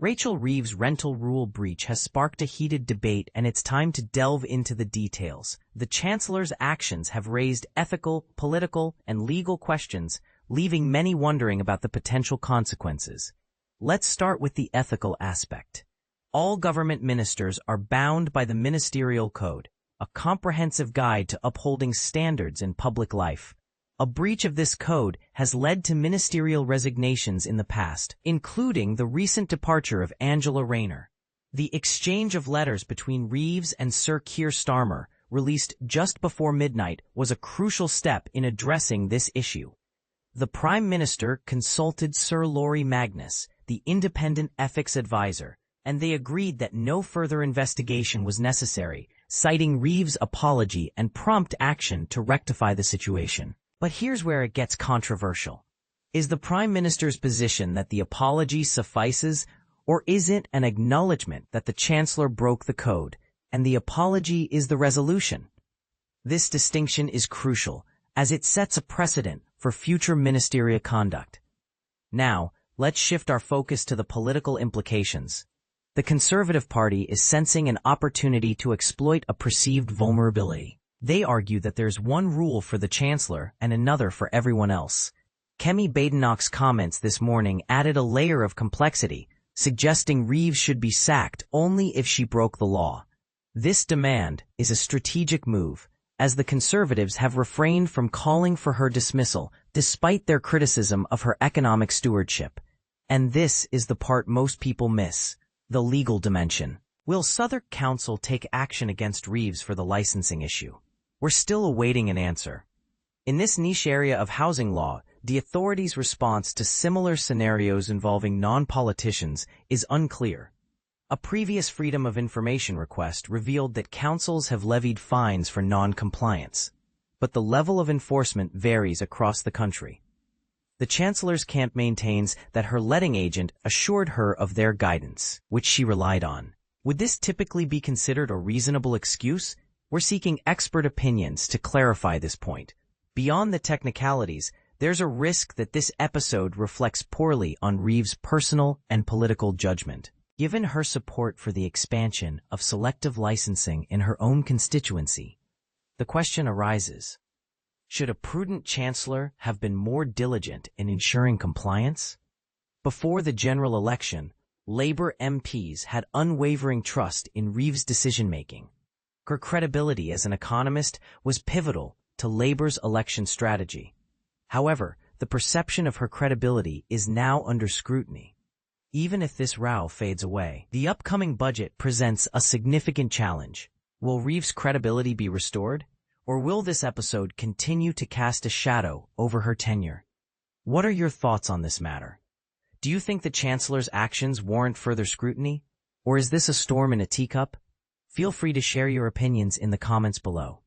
Rachel Reeves' rental rule breach has sparked a heated debate, and it's time to delve into the details. The Chancellor's actions have raised ethical, political, and legal questions, leaving many wondering about the potential consequences. Let's start with the ethical aspect. All government ministers are bound by the Ministerial Code, a comprehensive guide to upholding standards in public life. A breach of this code has led to ministerial resignations in the past, including the recent departure of Angela Rayner. The exchange of letters between Reeves and Sir Keir Starmer, released just before midnight, was a crucial step in addressing this issue. The Prime Minister consulted Sir Laurie Magnus, the independent ethics advisor, and they agreed that no further investigation was necessary, citing Reeves' apology and prompt action to rectify the situation. But here's where it gets controversial. Is the Prime Minister's position that the apology suffices, or is it an acknowledgement that the Chancellor broke the code, and the apology is the resolution? This distinction is crucial, as it sets a precedent for future ministerial conduct. Now, let's shift our focus to the political implications. The Conservative Party is sensing an opportunity to exploit a perceived vulnerability. They argue that there's one rule for the Chancellor and another for everyone else. Kemi Badenoch's comments this morning added a layer of complexity, suggesting Reeves should be sacked only if she broke the law. This demand is a strategic move, as the Conservatives have refrained from calling for her dismissal despite their criticism of her economic stewardship. And this is the part most people miss: the legal dimension. Will Southwark Council take action against Reeves for the licensing issue? We're still awaiting an answer. In this niche area of housing law, the authorities' response to similar scenarios involving non-politicians is unclear. A previous Freedom of Information request revealed that councils have levied fines for non-compliance, but the level of enforcement varies across the country. The Chancellor's camp maintains that her letting agent assured her of their guidance, which she relied on. Would this typically be considered a reasonable excuse? We're seeking expert opinions to clarify this point. Beyond the technicalities, there's a risk that this episode reflects poorly on Reeves' personal and political judgment. Given her support for the expansion of selective licensing in her own constituency, the question arises: should a prudent Chancellor have been more diligent in ensuring compliance? Before the general election, Labour MPs had unwavering trust in Reeves' decision-making. Her credibility as an economist was pivotal to Labour's election strategy. However, the perception of her credibility is now under scrutiny. Even if this row fades away, the upcoming budget presents a significant challenge. Will Reeves' credibility be restored, or will this episode continue to cast a shadow over her tenure? What are your thoughts on this matter? Do you think the Chancellor's actions warrant further scrutiny, or is this a storm in a teacup? Feel free to share your opinions in the comments below.